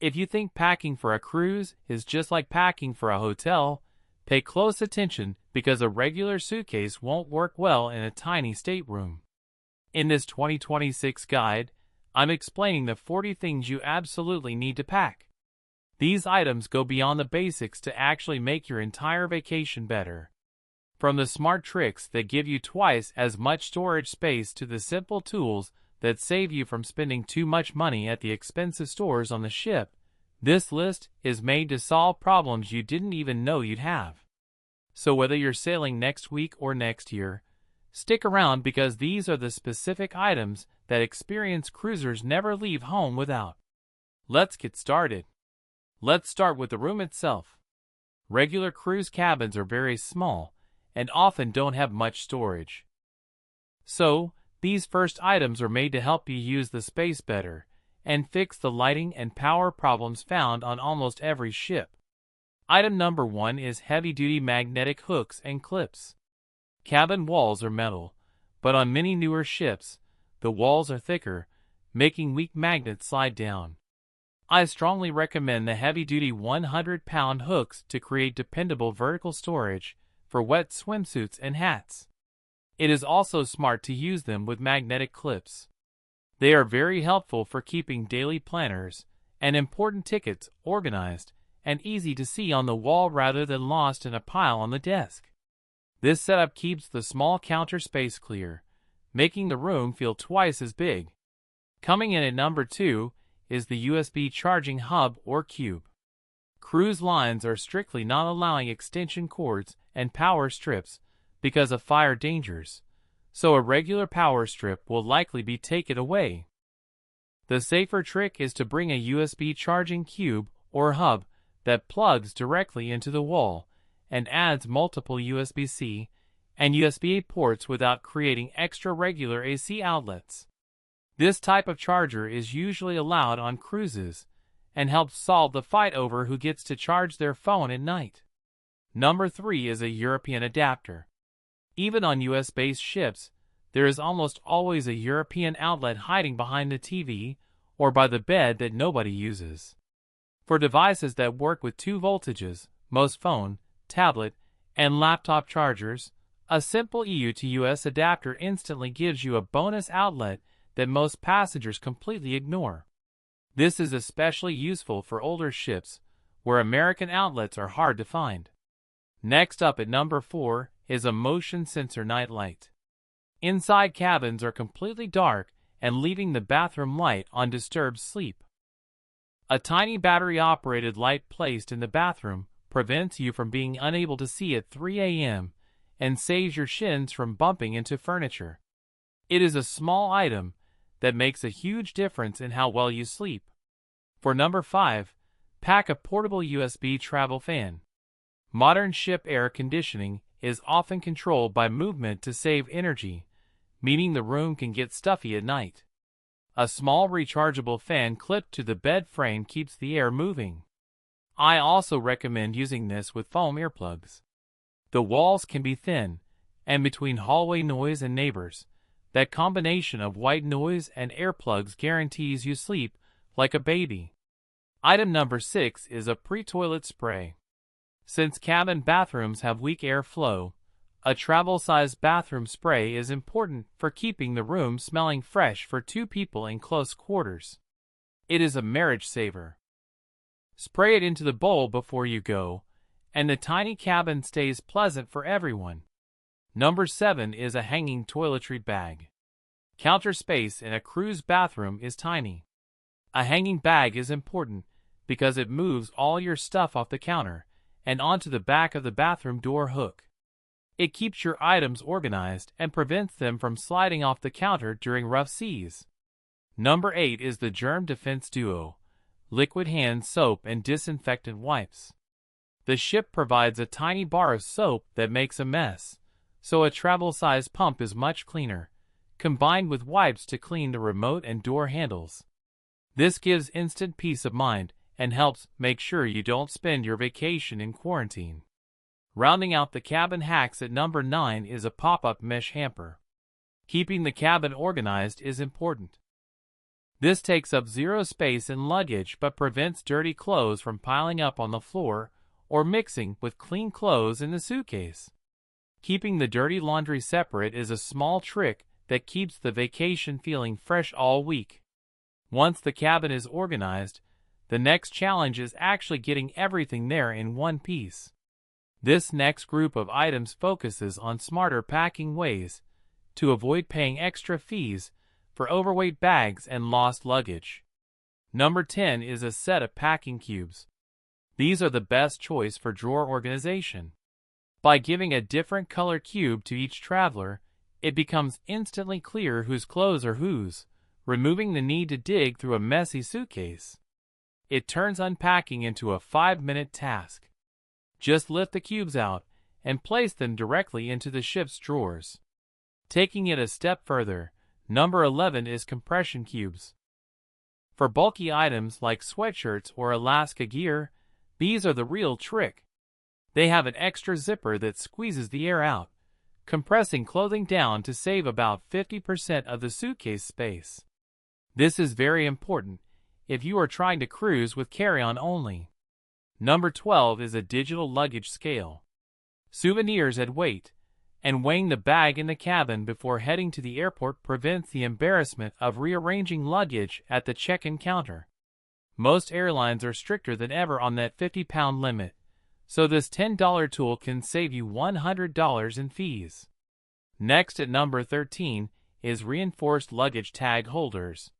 If you think packing for a cruise is just like packing for a hotel, pay close attention because a regular suitcase won't work well in a tiny stateroom. In this 2026 guide, I'm explaining the 40 things you absolutely need to pack. These items go beyond the basics to actually make your entire vacation better. From the smart tricks that give you twice as much storage space to the simple tools that save you from spending too much money at the expensive stores on the ship, this list is made to solve problems you didn't even know you'd have. So whether you're sailing next week or next year, stick around because these are the specific items that experienced cruisers never leave home without. Let's get started. Let's start with the room itself. Regular cruise cabins are very small and often don't have much storage. So, these first items are made to help you use the space better and fix the lighting and power problems found on almost every ship. Item number 1 is heavy-duty magnetic hooks and clips. Cabin walls are metal, but on many newer ships, the walls are thicker, making weak magnets slide down. I strongly recommend the heavy-duty 100-pound hooks to create dependable vertical storage for wet swimsuits and hats. It is also smart to use them with magnetic clips. They are very helpful for keeping daily planners and important tickets organized and easy to see on the wall rather than lost in a pile on the desk. This setup keeps the small counter space clear, making the room feel twice as big. Coming in at number 2 is the USB charging hub or cube. Cruise lines are strictly not allowing extension cords and power strips because of fire dangers, so a regular power strip will likely be taken away. The safer trick is to bring a USB charging cube or hub that plugs directly into the wall and adds multiple USB-C and USB-A ports without creating extra regular AC outlets. This type of charger is usually allowed on cruises and helps solve the fight over who gets to charge their phone at night. Number 3 is a European adapter. Even on US-based ships, there is almost always a European outlet hiding behind the TV or by the bed that nobody uses. For devices that work with 2 voltages, most phone, tablet, and laptop chargers, a simple EU to US adapter instantly gives you a bonus outlet that most passengers completely ignore. This is especially useful for older ships, where American outlets are hard to find. Next up at number 4 is a motion sensor nightlight. Inside cabins are completely dark and leaving the bathroom light on disturbs sleep. A tiny battery-operated light placed in the bathroom prevents you from being unable to see at 3 a.m. and saves your shins from bumping into furniture. It is a small item that makes a huge difference in how well you sleep. For number 5, pack a portable USB travel fan. Modern ship air conditioning is often controlled by movement to save energy, meaning the room can get stuffy at night. A small rechargeable fan clipped to the bed frame keeps the air moving. I also recommend using this with foam earplugs. The walls can be thin, and between hallway noise and neighbors, that combination of white noise and earplugs guarantees you sleep like a baby. Item number 6 is a pre-toilet spray. Since cabin bathrooms have weak airflow, a travel-sized bathroom spray is important for keeping the room smelling fresh for 2 people in close quarters. It is a marriage saver. Spray it into the bowl before you go, and the tiny cabin stays pleasant for everyone. Number 7 is a hanging toiletry bag. Counter space in a cruise bathroom is tiny. A hanging bag is important because it moves all your stuff off the counter and onto the back of the bathroom door hook. It keeps your items organized and prevents them from sliding off the counter during rough seas. Number 8 is the Germ Defense Duo, liquid hand soap and disinfectant wipes. The ship provides a tiny bar of soap that makes a mess, so a travel-size pump is much cleaner, combined with wipes to clean the remote and door handles. This gives instant peace of mind and helps make sure you don't spend your vacation in quarantine. Rounding out the cabin hacks at number 9 is a pop-up mesh hamper. Keeping the cabin organized is important. This takes up zero space in luggage but prevents dirty clothes from piling up on the floor or mixing with clean clothes in the suitcase. Keeping the dirty laundry separate is a small trick that keeps the vacation feeling fresh all week. Once the cabin is organized, the next challenge is actually getting everything there in one piece. This next group of items focuses on smarter packing ways to avoid paying extra fees for overweight bags and lost luggage. Number 10 is a set of packing cubes. These are the best choice for drawer organization. By giving a different color cube to each traveler, it becomes instantly clear whose clothes are whose, removing the need to dig through a messy suitcase. It turns unpacking into a 5-minute task. Just lift the cubes out and place them directly into the ship's drawers. Taking it a step further, number 11 is compression cubes. For bulky items like sweatshirts or Alaska gear, these are the real trick. They have an extra zipper that squeezes the air out, compressing clothing down to save about 50% of the suitcase space. This is very important if you are trying to cruise with carry-on only. Number 12 is a digital luggage scale. Souvenirs at weight, and weighing the bag in the cabin before heading to the airport prevents the embarrassment of rearranging luggage at the check-in counter. Most airlines are stricter than ever on that 50-pound limit, so this $10 tool can save you $100 in fees. Next at number 13 is reinforced luggage tag holders.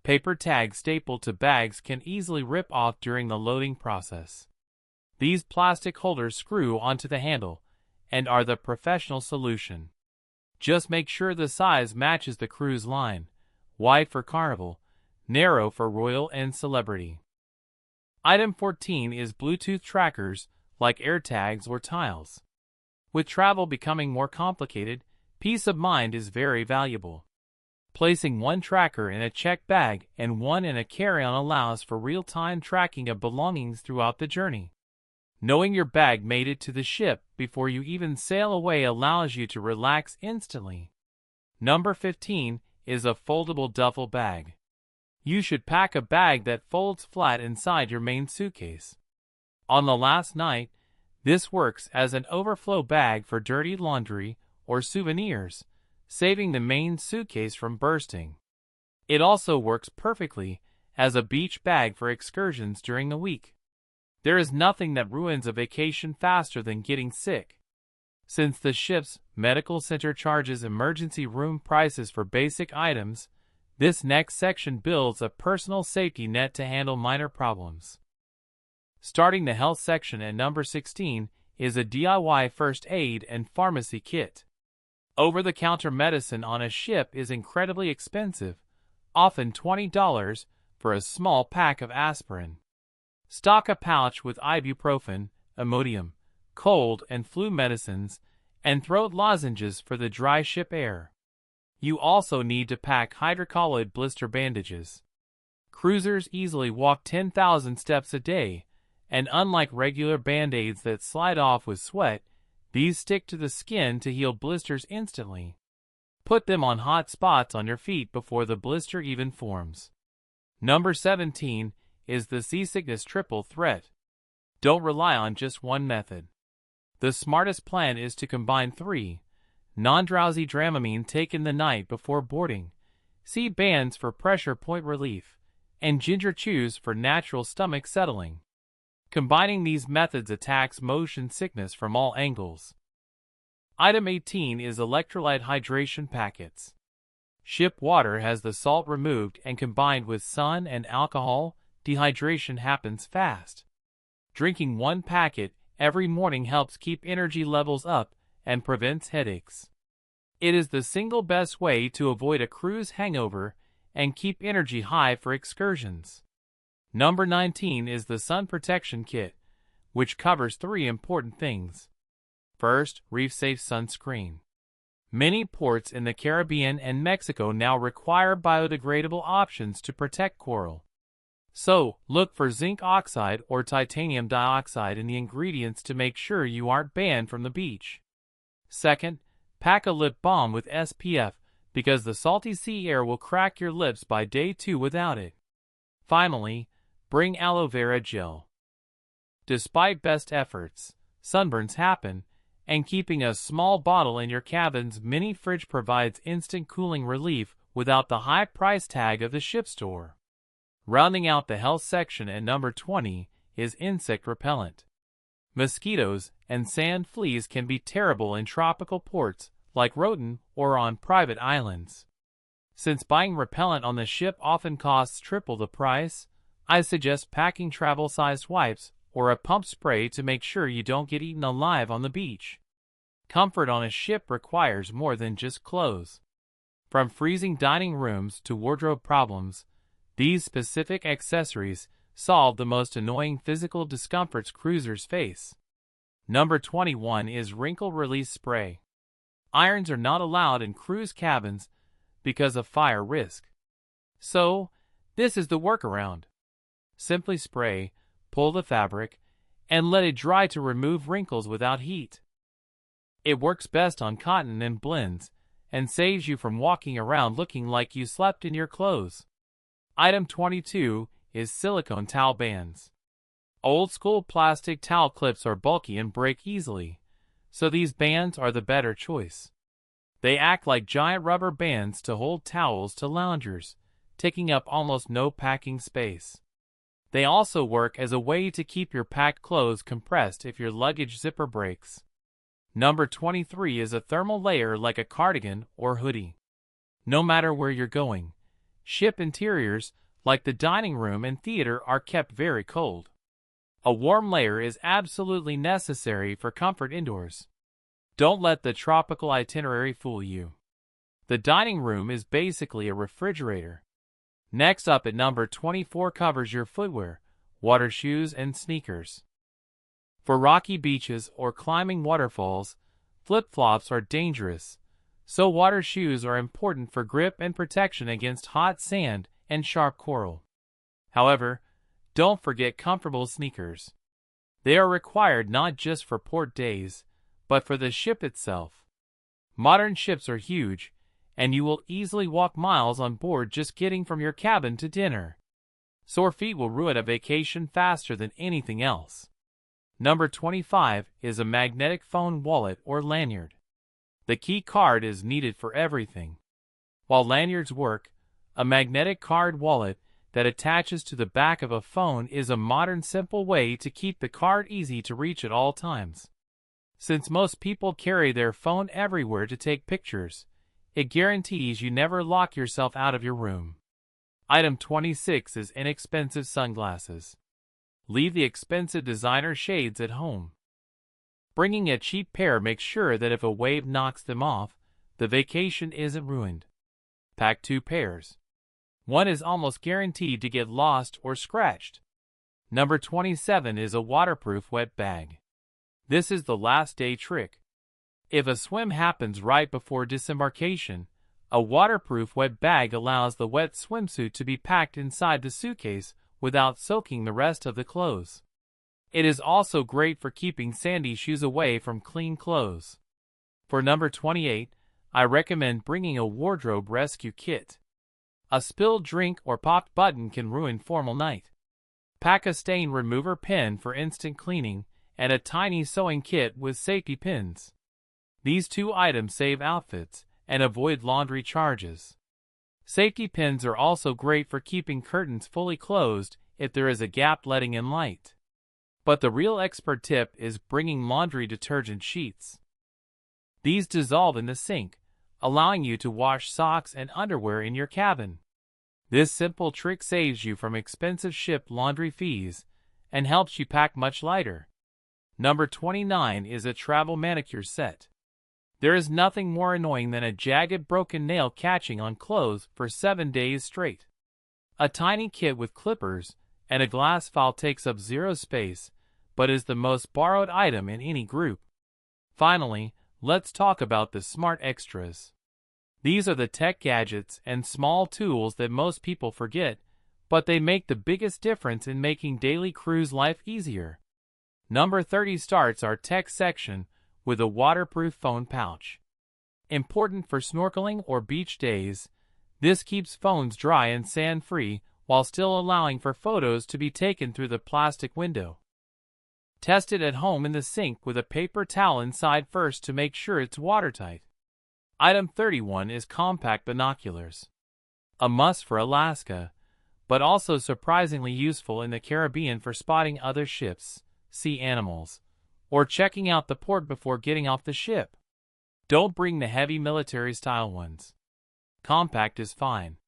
Paper tags stapled to bags can easily rip off during the loading process. These plastic holders screw onto the handle and are the professional solution. Just make sure the size matches the cruise line, wide for Carnival, narrow for Royal and Celebrity. Item 14 is Bluetooth trackers like AirTags or Tiles. With travel becoming more complicated, peace of mind is very valuable. Placing one tracker in a checked bag and one in a carry-on allows for real-time tracking of belongings throughout the journey. Knowing your bag made it to the ship before you even sail away allows you to relax instantly. Number 15 is a foldable duffel bag. You should pack a bag that folds flat inside your main suitcase. On the last night, this works as an overflow bag for dirty laundry or souvenirs, saving the main suitcase from bursting. It also works perfectly as a beach bag for excursions during the week. There is nothing that ruins a vacation faster than getting sick. Since the ship's medical center charges emergency room prices for basic items, this next section builds a personal safety net to handle minor problems. Starting the health section at number 16 is a DIY first aid and pharmacy kit. Over-the-counter medicine on a ship is incredibly expensive, often $20 for a small pack of aspirin. Stock a pouch with ibuprofen, Imodium, cold and flu medicines, and throat lozenges for the dry ship air. You also need to pack hydrocolloid blister bandages. Cruisers easily walk 10,000 steps a day, and unlike regular band-aids that slide off with sweat, these stick to the skin to heal blisters instantly. Put them on hot spots on your feet before the blister even forms. Number 17 is the seasickness triple threat. Don't rely on just one method. The smartest plan is to combine 3. Non-drowsy Dramamine taken the night before boarding, sea bands for pressure point relief, and ginger chews for natural stomach settling. Combining these methods attacks motion sickness from all angles. Item 18 is electrolyte hydration packets. Ship water has the salt removed and combined with sun and alcohol, dehydration happens fast. Drinking one packet every morning helps keep energy levels up and prevents headaches. It is the single best way to avoid a cruise hangover and keep energy high for excursions. Number 19 is the Sun Protection Kit, which covers 3 important things. First, reef-safe sunscreen. Many ports in the Caribbean and Mexico now require biodegradable options to protect coral. So, look for zinc oxide or titanium dioxide in the ingredients to make sure you aren't banned from the beach. Second, pack a lip balm with SPF because the salty sea air will crack your lips by day 2 without it. Finally, bring aloe vera gel. Despite best efforts, sunburns happen, and keeping a small bottle in your cabin's mini fridge provides instant cooling relief without the high price tag of the ship store. Rounding out the health section at number 20 is insect repellent. Mosquitoes and sand fleas can be terrible in tropical ports like Roatan or on private islands. Since buying repellent on the ship often costs triple the price, I suggest packing travel-sized wipes or a pump spray to make sure you don't get eaten alive on the beach. Comfort on a ship requires more than just clothes. From freezing dining rooms to wardrobe problems, these specific accessories solve the most annoying physical discomforts cruisers face. Number 21 is wrinkle release spray. Irons are not allowed in cruise cabins because of fire risk. So, this is the workaround. Simply spray, pull the fabric, and let it dry to remove wrinkles without heat. It works best on cotton and blends, and saves you from walking around looking like you slept in your clothes. Item 22 is silicone towel bands. Old-school plastic towel clips are bulky and break easily, so these bands are the better choice. They act like giant rubber bands to hold towels to loungers, taking up almost no packing space. They also work as a way to keep your packed clothes compressed if your luggage zipper breaks. Number 23 is a thermal layer like a cardigan or hoodie. No matter where you're going, ship interiors like the dining room and theater are kept very cold. A warm layer is absolutely necessary for comfort indoors. Don't let the tropical itinerary fool you. The dining room is basically a refrigerator. Next up at number 24 covers your footwear, water shoes, and sneakers. For rocky beaches or climbing waterfalls, flip-flops are dangerous, so water shoes are important for grip and protection against hot sand and sharp coral. However, don't forget comfortable sneakers. They are required not just for port days, but for the ship itself. Modern ships are huge, and you will easily walk miles on board just getting from your cabin to dinner. Sore feet will ruin a vacation faster than anything else. Number 25 is a magnetic phone wallet or lanyard. The key card is needed for everything. While lanyards work, a magnetic card wallet that attaches to the back of a phone is a modern simple way to keep the card easy to reach at all times. Since most people carry their phone everywhere to take pictures, it guarantees you never lock yourself out of your room. Item 26 is inexpensive sunglasses. Leave the expensive designer shades at home. Bringing a cheap pair makes sure that if a wave knocks them off, the vacation isn't ruined. Pack 2 pairs. One is almost guaranteed to get lost or scratched. Number 27 is a waterproof wet bag. This is the last day trick. If a swim happens right before disembarkation, a waterproof wet bag allows the wet swimsuit to be packed inside the suitcase without soaking the rest of the clothes. It is also great for keeping sandy shoes away from clean clothes. For number 28, I recommend bringing a wardrobe rescue kit. A spilled drink or popped button can ruin formal night. Pack a stain remover pen for instant cleaning and a tiny sewing kit with safety pins. These 2 items save outfits and avoid laundry charges. Safety pins are also great for keeping curtains fully closed if there is a gap letting in light. But the real expert tip is bringing laundry detergent sheets. These dissolve in the sink, allowing you to wash socks and underwear in your cabin. This simple trick saves you from expensive ship laundry fees and helps you pack much lighter. Number 29 is a travel manicure set. There is nothing more annoying than a jagged broken nail catching on clothes for 7 days straight. A tiny kit with clippers and a glass file takes up zero space, but is the most borrowed item in any group. Finally, let's talk about the smart extras. These are the tech gadgets and small tools that most people forget, but they make the biggest difference in making daily cruise life easier. Number 30 starts our tech section with a waterproof phone pouch. Important for snorkeling or beach days, this keeps phones dry and sand-free while still allowing for photos to be taken through the plastic window. Test it at home in the sink with a paper towel inside first to make sure it's watertight. Item 31 is compact binoculars. A must for Alaska, but also surprisingly useful in the Caribbean for spotting other ships, sea animals, or checking out the port before getting off the ship. Don't bring the heavy military-style ones. Compact is fine.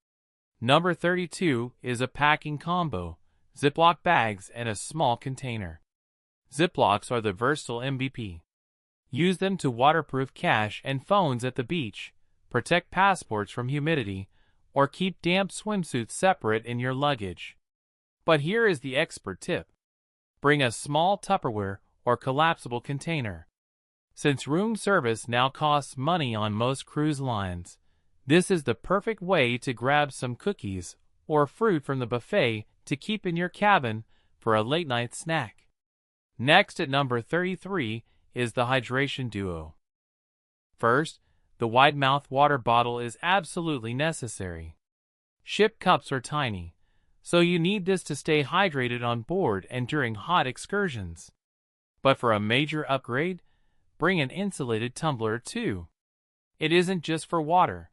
Number 32 is a packing combo, Ziploc bags and a small container. Ziplocs are the versatile MVP. Use them to waterproof cash and phones at the beach, protect passports from humidity, or keep damp swimsuits separate in your luggage. But here is the expert tip. Bring a small Tupperware or collapsible container. Since room service now costs money on most cruise lines, this is the perfect way to grab some cookies or fruit from the buffet to keep in your cabin for a late-night snack. Next at number 33 is the hydration duo. First, the wide-mouth water bottle is absolutely necessary. Ship cups are tiny, so you need this to stay hydrated on board and during hot excursions. But for a major upgrade, bring an insulated tumbler too. It isn't just for water.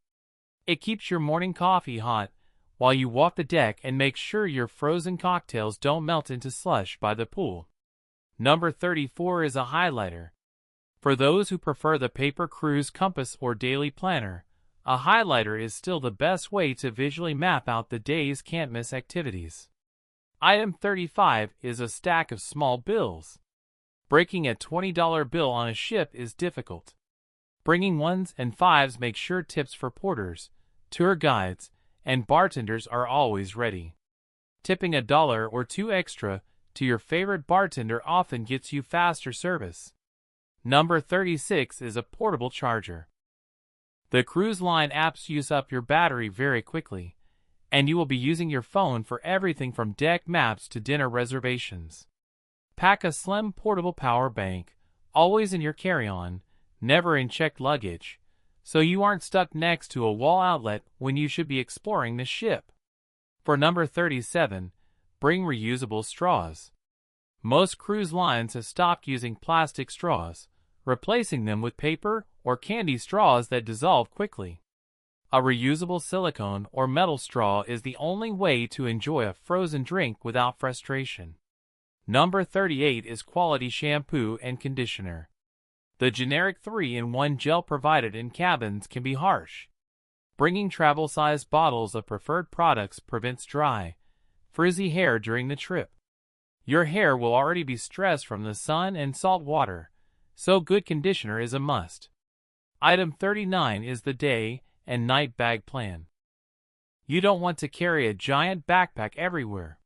It keeps your morning coffee hot while you walk the deck and makes sure your frozen cocktails don't melt into slush by the pool. Number 34 is a highlighter. For those who prefer the paper cruise compass or daily planner, a highlighter is still the best way to visually map out the day's can't-miss activities. Item 35 is a stack of small bills. Breaking a $20 bill on a ship is difficult. Bringing ones and fives makes sure tips for porters, tour guides, and bartenders are always ready. Tipping $1 or $2 extra to your favorite bartender often gets you faster service. Number 36 is a portable charger. The cruise line apps use up your battery very quickly, and you will be using your phone for everything from deck maps to dinner reservations. Pack a slim portable power bank, always in your carry-on, never in checked luggage, so you aren't stuck next to a wall outlet when you should be exploring the ship. For number 37, bring reusable straws. Most cruise lines have stopped using plastic straws, replacing them with paper or candy straws that dissolve quickly. A reusable silicone or metal straw is the only way to enjoy a frozen drink without frustration. Number 38 is quality shampoo and conditioner. The generic 3-in-1 gel provided in cabins can be harsh. Bringing travel-sized bottles of preferred products prevents dry, frizzy hair during the trip. Your hair will already be stressed from the sun and salt water, so good conditioner is a must. Item 39 is the day and night bag plan. You don't want to carry a giant backpack everywhere.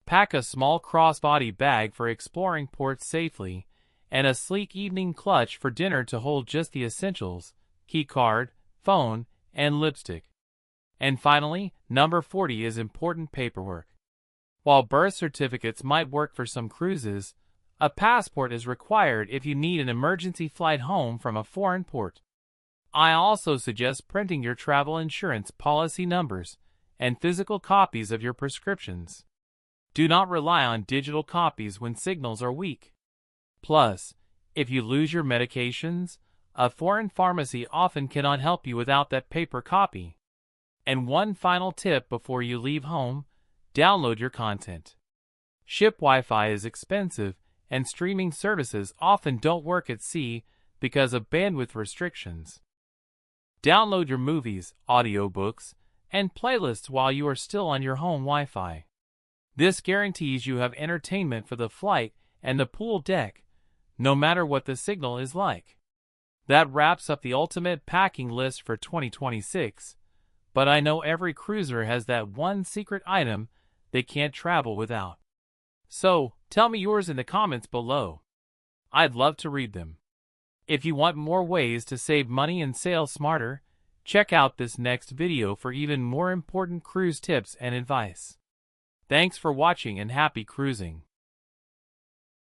Pack a small crossbody bag for exploring ports safely, and a sleek evening clutch for dinner to hold just the essentials, key card, phone, and lipstick. And finally, number 40 is important paperwork. While birth certificates might work for some cruises, a passport is required if you need an emergency flight home from a foreign port. I also suggest printing your travel insurance policy numbers and physical copies of your prescriptions. Do not rely on digital copies when signals are weak. Plus, if you lose your medications, a foreign pharmacy often cannot help you without that paper copy. And one final tip before you leave home, download your content. Ship Wi-Fi is expensive, and streaming services often don't work at sea because of bandwidth restrictions. Download your movies, audiobooks, and playlists while you are still on your home Wi-Fi. This guarantees you have entertainment for the flight and the pool deck, no matter what the signal is like. That wraps up the ultimate packing list for 2026, but I know every cruiser has that one secret item they can't travel without. So, tell me yours in the comments below. I'd love to read them. If you want more ways to save money and sail smarter, check out this next video for even more important cruise tips and advice. Thanks for watching and happy cruising.